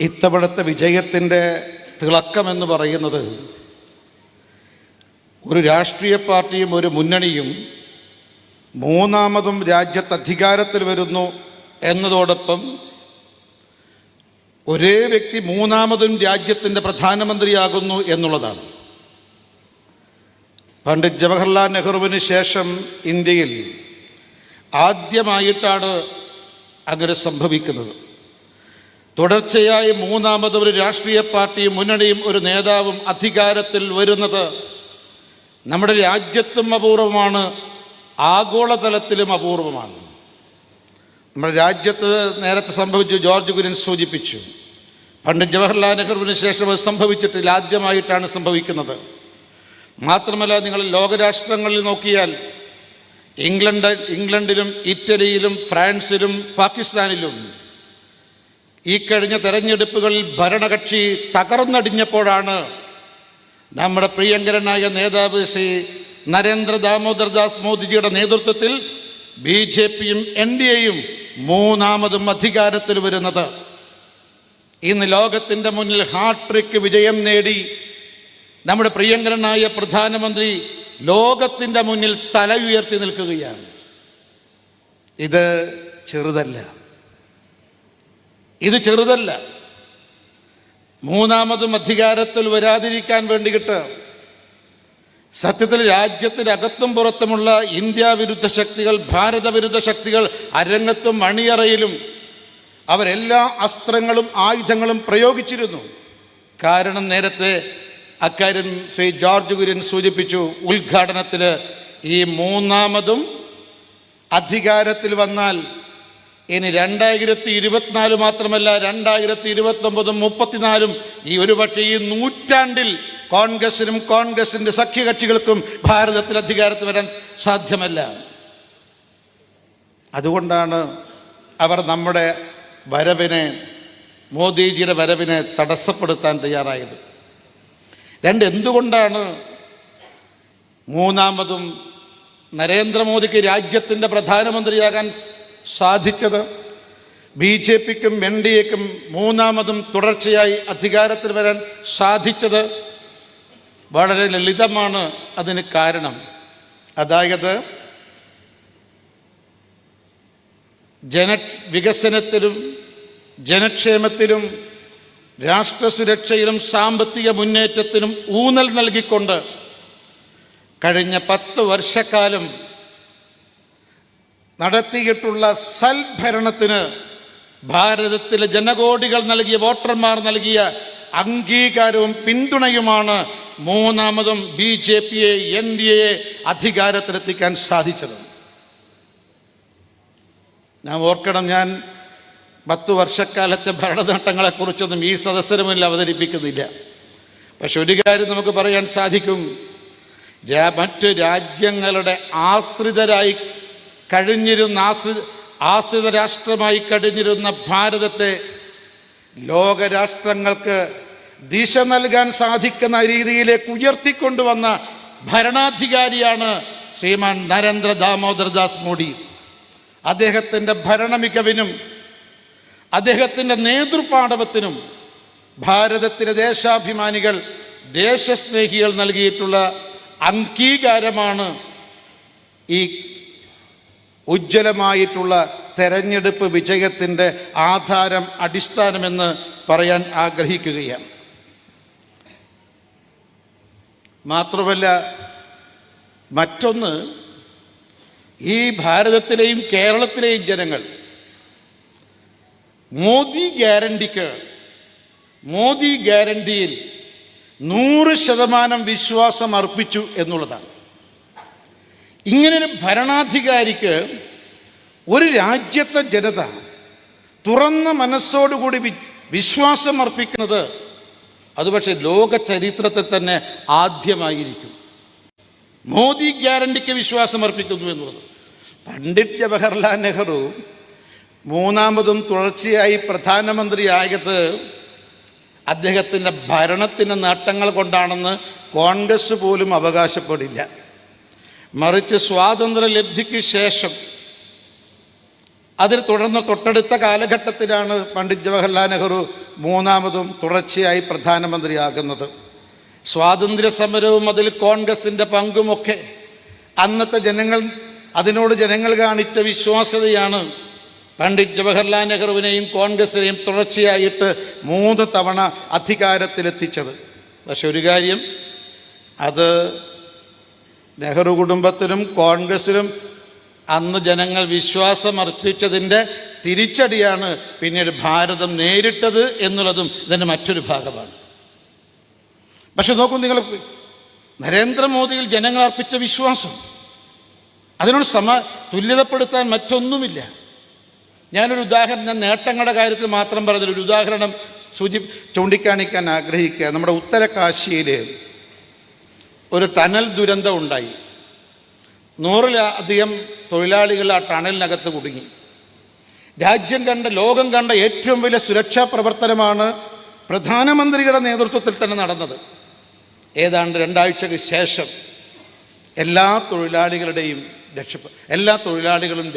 ഇത്തവണത്തെ വിജയത്തിൻ്റെ തിളക്കമെന്ന് പറയുന്നത് ഒരു രാഷ്ട്രീയ പാർട്ടിയും ഒരു മുന്നണിയും മൂന്നാമതും രാജ്യത്ത് അധികാരത്തിൽ വരുന്നു എന്നതോടൊപ്പം ഒരേ വ്യക്തി മൂന്നാമതും രാജ്യത്തിൻ്റെ പ്രധാനമന്ത്രിയാകുന്നു എന്നുള്ളതാണ്. പണ്ഡിറ്റ് ജവഹർലാൽ നെഹ്റുവിന് ശേഷം ഇന്ത്യയിൽ ആദ്യമായിട്ടാണ് അങ്ങനെ സംഭവിക്കുന്നത്. തുടർച്ചയായി മൂന്നാമതും ഒരു രാഷ്ട്രീയ പാർട്ടിയും മുന്നണിയും ഒരു നേതാവും അധികാരത്തിൽ വരുന്നത് നമ്മുടെ രാജ്യത്തും അപൂർവമാണ്, ആഗോളതലത്തിലും അപൂർവമാണ്. നമ്മുടെ രാജ്യത്ത് നേരത്തെ സംഭവിച്ചു, ജോർജ് കുര്യൻ സൂചിപ്പിച്ചു. പണ്ഡിറ്റ് ജവഹർലാൽ നെഹ്റുവിന് ശേഷം അത് സംഭവിച്ചിട്ടില്ല, ആദ്യമായിട്ടാണ് സംഭവിക്കുന്നത്. മാത്രമല്ല, നിങ്ങൾ ലോകരാഷ്ട്രങ്ങളിൽ നോക്കിയാൽ ഇംഗ്ലണ്ടിലും ഇറ്റലിയിലും ഫ്രാൻസിലും പാകിസ്ഥാനിലും ഈ കഴിഞ്ഞ തെരഞ്ഞെടുപ്പുകളിൽ ഭരണകക്ഷി തകർന്നടിഞ്ഞപ്പോഴാണ് നമ്മുടെ പ്രിയങ്കരനായ നേതാവ് ശ്രീ നരേന്ദ്ര ദാമോദർ ദാസ് മോദിജിയുടെ നേതൃത്വത്തിൽ BJPയും NDAയും മൂന്നാമതും അധികാരത്തിൽ വരുന്നത്. ഇന്ന് ലോകത്തിൻ്റെ മുന്നിൽ ഹാട്രിക്ക് വിജയം നേടി നമ്മുടെ പ്രിയങ്കരനായ പ്രധാനമന്ത്രി ലോകത്തിൻ്റെ മുന്നിൽ തല ഉയർത്തി നിൽക്കുകയാണ്. ഇത് ചെറുതല്ല. മൂന്നാമതും അധികാരത്തിൽ വരാതിരിക്കാൻ വേണ്ടിയിട്ട് സത്യത്തിൽ രാജ്യത്തിനകത്തും പുറത്തുമുള്ള ഇന്ത്യ വിരുദ്ധ ശക്തികൾ, ഭാരത വിരുദ്ധ ശക്തികൾ അരങ്ങത്തും അണിയറയിലും അവരെല്ലാ അസ്ത്രങ്ങളും ആയുധങ്ങളും പ്രയോഗിച്ചിരുന്നു. കാരണം നേരത്തെ അക്കാര്യം ശ്രീ ജോർജ് കുര്യൻ സൂചിപ്പിച്ചു. ഉദ്ഘാടനത്തിൽ ഈ മൂന്നാമതും അധികാരത്തിൽ വന്നാൽ ഇനി 2024 മാത്രമല്ല 2029, 34 ഈ ഒരുപക്ഷെ ഈ നൂറ്റാണ്ടിൽ കോൺഗ്രസിൻ്റെ സഖ്യകക്ഷികൾക്കും ഭാരതത്തിൽ അധികാരത്തിൽ വരാൻ സാധ്യമല്ല. അതുകൊണ്ടാണ് അവർ നമ്മുടെ മോദിജിയുടെ വരവിനെ തടസ്സപ്പെടുത്താൻ തയ്യാറായത്. എന്തുകൊണ്ടാണ് മൂന്നാമതും നരേന്ദ്രമോദിക്ക് രാജ്യത്തിൻ്റെ പ്രധാനമന്ത്രിയാകാൻ സാധിച്ചത്? BJPക്കും NDAക്കും മൂന്നാമതും തുടർച്ചയായി അധികാരത്തിൽ വരാൻ സാധിച്ചത് വളരെ ലളിതമാണ്. അതിന് കാരണം, അതായത് വികസനത്തിലും ജനക്ഷേമത്തിലും രാഷ്ട്രസുരക്ഷയിലും സാമ്പത്തിക മുന്നേറ്റത്തിനും ഊന്നൽ നൽകിക്കൊണ്ട് കഴിഞ്ഞ 10 വർഷക്കാലം നടത്തിയിട്ടുള്ള സൽഭരണത്തിന് ഭാരതത്തിലെ ജനകോടികൾ വോട്ടർമാർ നൽകിയ അംഗീകാരവും പിന്തുണയുമാണ് മൂന്നാമതും BJPയെ NDAയെ അധികാരത്തിലെത്തിക്കാൻ സാധിച്ചത്. ഞാൻ ഓർക്കണം, ഞാൻ 10 വർഷക്കാലത്തെ ഭരണനേട്ടങ്ങളെക്കുറിച്ചൊന്നും ഈ സദസ്സിന് മുന്നിൽ അവതരിപ്പിക്കുന്നില്ല. പക്ഷെ ഒരു കാര്യം നമുക്ക് പറയാൻ സാധിക്കും, മറ്റ് രാജ്യങ്ങളുടെ ആശ്രിത രാഷ്ട്രമായി കഴിഞ്ഞിരുന്ന ഭാരതത്തെ ലോകരാഷ്ട്രങ്ങൾക്ക് ദിശ നൽകാൻ സാധിക്കുന്ന രീതിയിലേക്ക് ഉയർത്തിക്കൊണ്ടുവന്ന ഭരണാധികാരിയാണ് ശ്രീമാൻ നരേന്ദ്ര ദാമോദർ ദാസ് മോദി. അദ്ദേഹത്തിൻ്റെ ഭരണമികവിനും അദ്ദേഹത്തിൻ്റെ നേതൃപാടവത്തിനും ഭാരതത്തിലെ ദേശാഭിമാനികൾ, ദേശസ്നേഹികൾ നൽകിയിട്ടുള്ള അംഗീകാരമാണ് ഈ ഉജ്ജ്വലമായിട്ടുള്ള തെരഞ്ഞെടുപ്പ് വിജയത്തിൻ്റെ ആധാരം, അടിസ്ഥാനമെന്ന് പറയാൻ ആഗ്രഹിക്കുകയാണ്. മാത്രമല്ല, മറ്റൊന്ന്, ഈ ഭാരതത്തിലെയും കേരളത്തിലെയും ജനങ്ങൾ മോദി ഗ്യാരണ്ടിയിൽ 100% വിശ്വാസം അർപ്പിച്ചു എന്നുള്ളതാണ്. ഇങ്ങനൊരു ഭരണാധികാരിക്ക് ഒരു രാജ്യത്തെ ജനത തുറന്ന മനസ്സോടുകൂടി വിശ്വാസം അർപ്പിക്കുന്നത് അത് പക്ഷേ ലോക ചരിത്രത്തിൽ തന്നെ ആദ്യമായിരിക്കും. മോദി ഗ്യാരണ്ടിക്ക് വിശ്വാസം അർപ്പിക്കുന്നു എന്നുള്ളത്. പണ്ഡിറ്റ് ജവഹർലാൽ നെഹ്റു മൂന്നാമതും തുടർച്ചയായി പ്രധാനമന്ത്രിയായത് അദ്ദേഹത്തിൻ്റെ ഭരണത്തിൻ്റെ നേട്ടങ്ങൾ കൊണ്ടാണെന്ന് കോൺഗ്രസ് പോലും അവകാശപ്പെടില്ല. മറിച്ച് സ്വാതന്ത്ര്യലബ്ധിക്ക് ശേഷം അതിൽ തുടർന്ന് തൊട്ടടുത്ത കാലഘട്ടത്തിലാണ് പണ്ഡിറ്റ് ജവഹർലാൽ നെഹ്റു മൂന്നാമതും തുടർച്ചയായി പ്രധാനമന്ത്രിയാകുന്നത്. സ്വാതന്ത്ര്യ സമരവും അതിൽ കോൺഗ്രസിൻ്റെ പങ്കുമൊക്കെ അന്നത്തെ ജനങ്ങൾ കാണിച്ച വിശ്വാസ്യതയാണ് പണ്ഡിറ്റ് ജവഹർലാൽ നെഹ്റുവിനെയും കോൺഗ്രസിനെയും തുടർച്ചയായിട്ട് 3 തവണ അധികാരത്തിലെത്തിച്ചത്. പക്ഷെ ഒരു കാര്യം, അത് നെഹ്റു കുടുംബത്തിനും കോൺഗ്രസിനും അന്ന് ജനങ്ങൾ വിശ്വാസമർപ്പിച്ചതിൻ്റെ തിരിച്ചടിയാണ് പിന്നീട് ഭാരതം നേരിട്ടത് എന്നുള്ളതും ഇതിൻ്റെ മറ്റൊരു ഭാഗമാണ്. പക്ഷെ നോക്കൂ നിങ്ങൾ, നരേന്ദ്രമോദിയിൽ ജനങ്ങൾ അർപ്പിച്ച വിശ്വാസം, അതിനോട് തുല്യതപ്പെടുത്താൻ മറ്റൊന്നുമില്ല. ഞാനൊരു ഉദാഹരണം, ഞാൻ നേട്ടങ്ങളുടെ കാര്യത്തിൽ മാത്രം പറഞ്ഞൊരു ഉദാഹരണം ചൂണ്ടിക്കാണിക്കാൻ ആഗ്രഹിക്കുക. നമ്മുടെ ഉത്തരകാശിയിൽ ഒരു ടണൽ ദുരന്തം ഉണ്ടായി. 100-ലധികം തൊഴിലാളികൾ ആ ടണലിനകത്ത് കുടുങ്ങി. ലോകം കണ്ട ഏറ്റവും വലിയ സുരക്ഷാ പ്രവർത്തനമാണ് പ്രധാനമന്ത്രിയുടെ നേതൃത്വത്തിൽ തന്നെ നടന്നത്. ഏതാണ്ട് 2 ആഴ്ചയ്ക്ക് ശേഷം എല്ലാ തൊഴിലാളികളും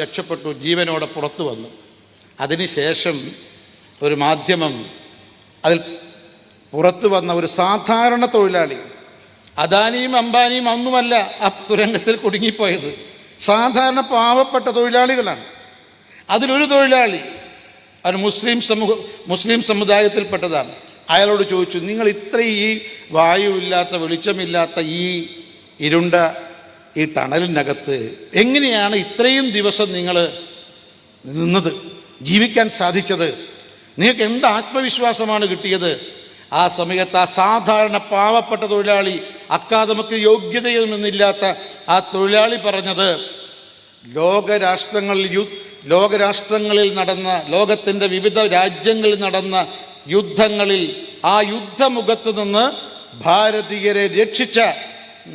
രക്ഷപ്പെട്ടു, ജീവനോടെ പുറത്തു വന്നു. അതിനുശേഷം ഒരു മാധ്യമം അതിൽ പുറത്തു വന്ന ഒരു സാധാരണ തൊഴിലാളി, അദാനിയും അംബാനിയും ഒന്നുമല്ല ആ തുരങ്കത്തിൽ കുടുങ്ങിപ്പോയത്, സാധാരണ പാവപ്പെട്ട തൊഴിലാളികളാണ്. അതിലൊരു തൊഴിലാളി അവർ മുസ്ലിം സമുദായത്തിൽപ്പെട്ടതാണ്. അയാളോട് ചോദിച്ചു, നിങ്ങൾ ഇത്രയും ഈ വായുവില്ലാത്ത വെളിച്ചമില്ലാത്ത ഈ ഇരുണ്ട ഈ ടണലിനകത്ത് എങ്ങനെയാണ് ഇത്രയും ദിവസം നിങ്ങൾ നിന്നത്, ജീവിക്കാൻ സാധിച്ചത്? നിങ്ങൾക്ക് എന്ത് ആത്മവിശ്വാസമാണ് കിട്ടിയത്? ആ സമയത്ത് ആ സാധാരണ പാവപ്പെട്ട തൊഴിലാളി, അക്കാദമിക് യോഗ്യതയൊന്നുമില്ലാത്ത ആ തൊഴിലാളി പറഞ്ഞത്, ലോകരാഷ്ട്രങ്ങളിൽ നടന്ന, ലോകത്തിൻ്റെ വിവിധ രാജ്യങ്ങളിൽ നടന്ന യുദ്ധങ്ങളിൽ ആ യുദ്ധമുഖത്ത് നിന്ന് ഭാരതീയരെ രക്ഷിച്ച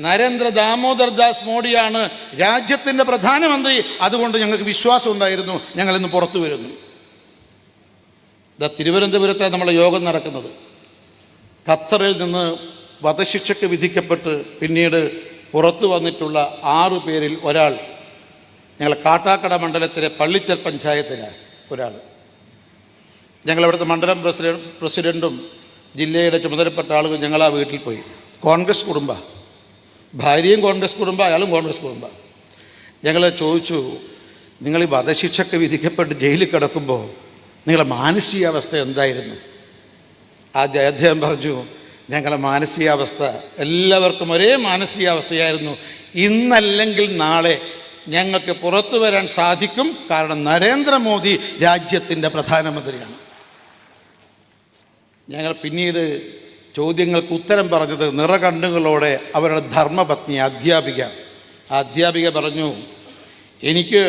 നരേന്ദ്ര ദാമോദർ ദാസ് മോഡിയാണ് രാജ്യത്തിൻ്റെ പ്രധാനമന്ത്രി. അതുകൊണ്ട് ഞങ്ങൾക്ക് വിശ്വാസം ഉണ്ടായിരുന്നു, ഞങ്ങളിന്ന് പുറത്തു വരുന്നു. തിരുവനന്തപുരത്താണ് നമ്മുടെ യോഗം നടക്കുന്നത്. ഖത്തറിൽ നിന്ന് വധശിക്ഷയ്ക്ക് വിധിക്കപ്പെട്ട് പിന്നീട് പുറത്തു വന്നിട്ടുള്ള 6 പേരിൽ ഒരാൾ ഞങ്ങൾ കാട്ടാക്കട മണ്ഡലത്തിലെ പള്ളിച്ചൽ പഞ്ചായത്തിലാണ് ഒരാൾ. ഞങ്ങളവിടുത്തെ മണ്ഡലം പ്രസിഡൻറ്റും ജില്ലയുടെ ചുമതലപ്പെട്ട ആളുകൾ ഞങ്ങൾ ആ വീട്ടിൽ പോയി. കോൺഗ്രസ് കുടുംബ, ഭാര്യയും കോൺഗ്രസ് കുടുംബ, അയാളും കോൺഗ്രസ് കുടുംബ. ഞങ്ങൾ ചോദിച്ചു, നിങ്ങൾ ഈ വധശിക്ഷയ്ക്ക് വിധിക്കപ്പെട്ട് ജയിലിൽ കിടക്കുമ്പോൾ നിങ്ങളുടെ മാനസികാവസ്ഥ എന്തായിരുന്നു? അദ്ദേഹം പറഞ്ഞു, ഞങ്ങളുടെ മാനസികാവസ്ഥ എല്ലാവർക്കും ഒരേ മാനസികാവസ്ഥയായിരുന്നു. ഇന്നല്ലെങ്കിൽ നാളെ ഞങ്ങൾക്ക് പുറത്തു വരാൻ സാധിക്കും, കാരണം നരേന്ദ്രമോദി രാജ്യത്തിൻ്റെ പ്രധാനമന്ത്രിയാണ്. ഞങ്ങൾ പിന്നീട് ചോദ്യങ്ങൾക്ക് ഉത്തരം പറഞ്ഞത് നിറകണ്ണുകളോടെ അവരുടെ ധർമ്മപത്നി അധ്യാപിക പറഞ്ഞു, എനിക്ക്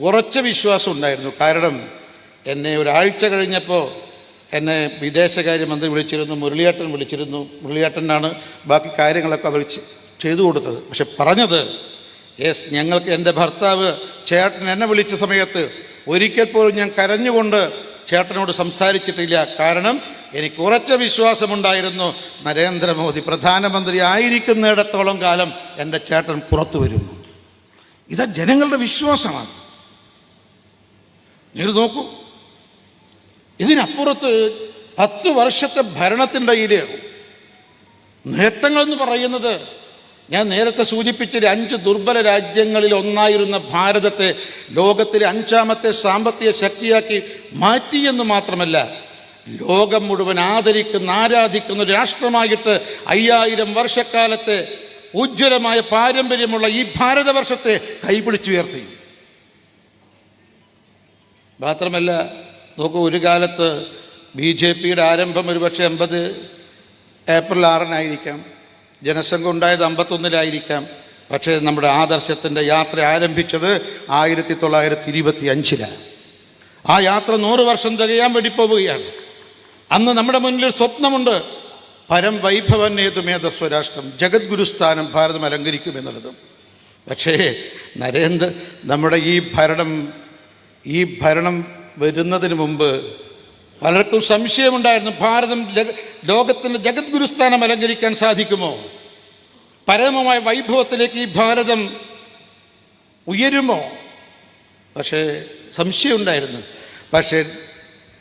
ഉറച്ച വിശ്വാസം ഉണ്ടായിരുന്നു. കാരണം എന്നെ ഒരാഴ്ച കഴിഞ്ഞപ്പോൾ എന്നെ വിദേശകാര്യമന്ത്രി വിളിച്ചിരുന്നു, മുരളിയേട്ടനാണ് ബാക്കി കാര്യങ്ങളൊക്കെ അവർ ചെയ്തു കൊടുത്തത്. പക്ഷെ പറഞ്ഞത്, ഞങ്ങൾക്ക് എൻ്റെ ഭർത്താവ് ചേട്ടൻ എന്നെ വിളിച്ച സമയത്ത് ഒരിക്കൽ പോലും ഞാൻ കരഞ്ഞുകൊണ്ട് ചേട്ടനോട് സംസാരിച്ചിട്ടില്ല. കാരണം എനിക്ക് ഉറച്ച വിശ്വാസമുണ്ടായിരുന്നു, നരേന്ദ്രമോദി പ്രധാനമന്ത്രി ആയിരിക്കുന്നിടത്തോളം കാലം എൻ്റെ ചേട്ടൻ പുറത്തു വരുന്നു. ഇത് ജനങ്ങളുടെ വിശ്വാസമാണ്. നിങ്ങൾ നോക്കൂ, ഇതിനപ്പുറത്ത് 10 വർഷത്തെ ഭരണത്തിൻ്റെ ഇടയിൽ നേട്ടങ്ങളെന്ന് പറയുന്നത്, ഞാൻ നേരത്തെ സൂചിപ്പിച്ച 5 ദുർബല രാജ്യങ്ങളിൽ ഒന്നായിരുന്ന ഭാരതത്തെ ലോകത്തിലെ 5ാമത്തെ സാമ്പത്തിക ശക്തിയാക്കി മാറ്റിയെന്ന് മാത്രമല്ല, ലോകം മുഴുവൻ ആരാധിക്കുന്ന ഒരു രാഷ്ട്രമായിട്ട് 5000 വർഷക്കാലത്തെ ഉജ്ജ്വലമായ പാരമ്പര്യമുള്ള ഈ ഭാരതവർഷത്തെ കൈപിടിച്ചുയർത്തി. മാത്രമല്ല നോക്കൂ, ഒരു കാലത്ത് BJPയുടെ ആരംഭം ഒരുപക്ഷെ 80 ഏപ്രിൽ 6-നായിരിക്കാം, ജനസംഖ്യ ഉണ്ടായത് 51-ലായിരിക്കാം. പക്ഷേ നമ്മുടെ ആദർശത്തിൻ്റെ യാത്ര ആരംഭിച്ചത് 1925-ലാണ്. ആ യാത്ര 100 വർഷം തികയാൻ വേണ്ടി പോവുകയാണ്. അന്ന് നമ്മുടെ മുന്നിൽ സ്വപ്നമുണ്ട്, പരം വൈഭവന്നേതുമേധ സ്വരാഷ്ട്രം, ജഗദ്ഗുരുസ്ഥാനം ഭാരതം അലങ്കരിക്കുമെന്നുള്ളതും. പക്ഷേ നമ്മുടെ ഈ ഭരണം വരുന്നതിന് മുമ്പ് പലർക്കും സംശയമുണ്ടായിരുന്നു, ഭാരതം ലോകത്തിൻ്റെ ജഗദ്ഗുരുസ്ഥാനം അലങ്കരിക്കാൻ സാധിക്കുമോ? പരമമായ വൈഭവത്തിലേക്ക് ഈ ഭാരതം ഉയരുമോ? പക്ഷേ സംശയമുണ്ടായിരുന്നു. പക്ഷേ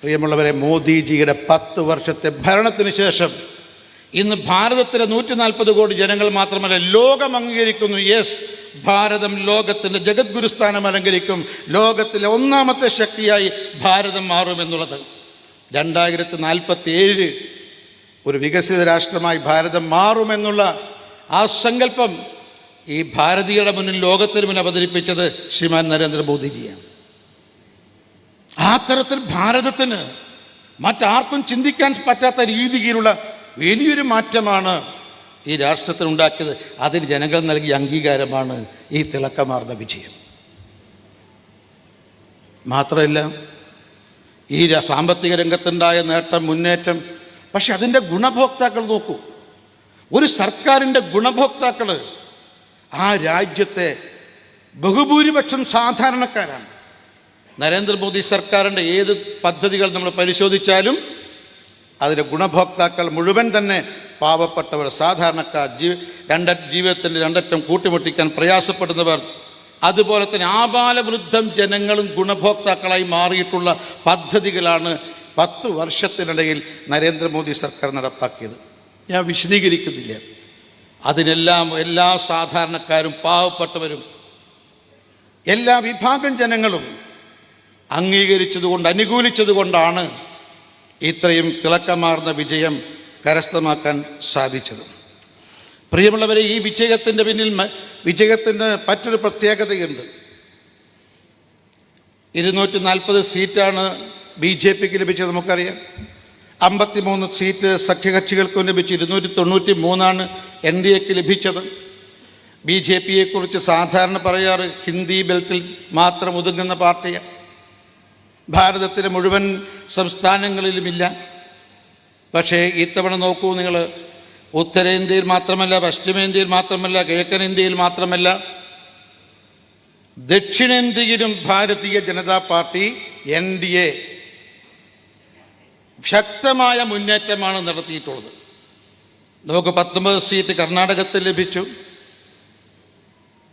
പ്രിയമുള്ളവരെ, മോദിജിയുടെ 10 വർഷത്തെ ഭരണത്തിന് ശേഷം ഇന്ന് ഭാരതത്തിലെ 140 കോടി ജനങ്ങൾ മാത്രമല്ല, ലോകം അംഗീകരിക്കുന്നു. യെസ്, ഭാരതം ലോകത്തിൻ്റെ ജഗദ്ഗുരുസ്ഥാനം അലങ്കരിക്കും. ലോകത്തിലെ 1ാമത്തെ ശക്തിയായി ഭാരതം മാറുമെന്നുള്ളത്. 2047 ഒരു വികസിത രാഷ്ട്രമായി ഭാരതം മാറുമെന്നുള്ള ആ സങ്കല്പം ഈ ഭാരതീയരുടെ മുന്നിൽ, ലോകത്തിന് മുന്നിൽ അവതരിപ്പിച്ചത് ശ്രീമാൻ നരേന്ദ്രമോദിജിയാണ്. ആ തരത്തിൽ ഭാരതത്തിന് മറ്റാർക്കും ചിന്തിക്കാൻ പറ്റാത്ത രീതിയിലുള്ള വലിയൊരു മാറ്റമാണ് ഈ രാഷ്ട്രത്തിനുണ്ടാക്കിയത്. അതിന് ജനങ്ങൾ നൽകിയ അംഗീകാരമാണ് ഈ തിളക്കമാർന്ന വിജയം. മാത്രമല്ല, ഈ സാമ്പത്തിക രംഗത്തുണ്ടായ നേട്ടം, മുന്നേറ്റം, പക്ഷെ അതിൻ്റെ ഗുണഭോക്താക്കൾ നോക്കൂ. ഒരു സർക്കാരിൻ്റെ ഗുണഭോക്താക്കൾ ആ രാജ്യത്തെ ബഹുഭൂരിപക്ഷം സാധാരണക്കാരാണ്. നരേന്ദ്രമോദി സർക്കാരിൻ്റെ ഏത് പദ്ധതികൾ നമ്മൾ പരിശോധിച്ചാലും അതിൻ്റെ ഗുണഭോക്താക്കൾ മുഴുവൻ തന്നെ പാവപ്പെട്ടവർ, സാധാരണക്കാർ, ജീവിതത്തിൻ്റെ രണ്ടറ്റം കൂട്ടിമുട്ടിക്കാൻ പ്രയാസപ്പെടുന്നവർ, അതുപോലെ തന്നെ ആബാലവൃദ്ധം ജനങ്ങളും ഗുണഭോക്താക്കളായി മാറിയിട്ടുള്ള പദ്ധതികളാണ് 10 വർഷത്തിനിടയിൽ നരേന്ദ്രമോദി സർക്കാർ നടപ്പാക്കിയത്. ഞാൻ വിശദീകരിക്കുന്നില്ല. അതിനെല്ലാം എല്ലാ സാധാരണക്കാരും, പാവപ്പെട്ടവരും, എല്ലാ വിഭാഗം ജനങ്ങളും അംഗീകരിച്ചതുകൊണ്ട്, അനുകൂലിച്ചതുകൊണ്ടാണ് ഇത്രയും തിളക്കമാർന്ന വിജയം കരസ്ഥമാക്കാൻ സാധിച്ചത്. പ്രിയമുള്ളവരെ, ഈ വിജയത്തിൻ്റെ പിന്നിൽ വിജയത്തിൻ്റെ മറ്റൊരു പ്രത്യേകതയുണ്ട്. 240 സീറ്റാണ് BJPക്ക് ലഭിച്ചത്, നമുക്കറിയാം. 53 സീറ്റ് സഖ്യകക്ഷികൾക്കും ലഭിച്ചു. 293 NDAക്ക് ലഭിച്ചത്. BJPയെക്കുറിച്ച് സാധാരണ പറയാറ് ഹിന്ദി ബെൽറ്റിൽ മാത്രം ഒതുങ്ങുന്ന പാർട്ടിയാണ്. ഭാരതത്തിലെ മുഴുവൻ സംസ്ഥാനങ്ങളിലുമില്ല. പക്ഷേ ഇത്തവണ നോക്കൂ നിങ്ങൾ, ഉത്തരേന്ത്യയിൽ മാത്രമല്ല, പശ്ചിമേന്ത്യയിൽ മാത്രമല്ല, കിഴക്കൻ ഇന്ത്യയിൽ മാത്രമല്ല, ദക്ഷിണേന്ത്യയിലും ഭാരതീയ ജനതാ പാർട്ടി NDA ശക്തമായ മുന്നേറ്റമാണ് നടത്തിയിട്ടുള്ളത്. നമുക്ക് 19 സീറ്റ് കർണാടകത്തിൽ ലഭിച്ചു.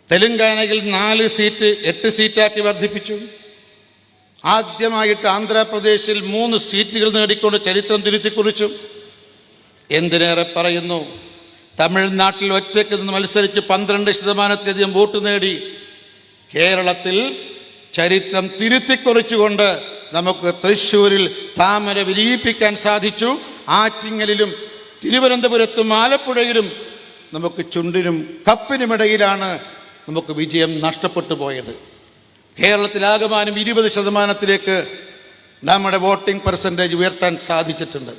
തെലങ്കാനയിൽ 4 സീറ്റ് 8 സീറ്റാക്കി വർദ്ധിപ്പിച്ചു. ആദ്യമായിട്ട് ആന്ധ്രാപ്രദേശിൽ 3 സീറ്റുകൾ നേടിക്കൊണ്ട് ചരിത്രം തിരുത്തിക്കുറിച്ചു. എന്തിനേറെ പറയുന്നു, തമിഴ്നാട്ടിൽ ഒറ്റയ്ക്ക് നിന്ന് മത്സരിച്ച് 12% വോട്ട് നേടി കേരളത്തിൽ ചരിത്രം തിരുത്തിക്കുറിച്ചുകൊണ്ട് നമുക്ക് തൃശ്ശൂരിൽ താമര വിരിയിപ്പിക്കാൻ സാധിച്ചു. ആറ്റിങ്ങലിലും തിരുവനന്തപുരത്തും ആലപ്പുഴയിലും നമുക്ക് ചുണ്ടിനും കപ്പിനുമിടയിലാണ് നമുക്ക് വിജയം നഷ്ടപ്പെട്ടു പോയത്. കേരളത്തിലാകമാനം 20% നമ്മുടെ വോട്ടിംഗ് പെർസെൻറ്റേജ് ഉയർത്താൻ സാധിച്ചിട്ടുണ്ട്.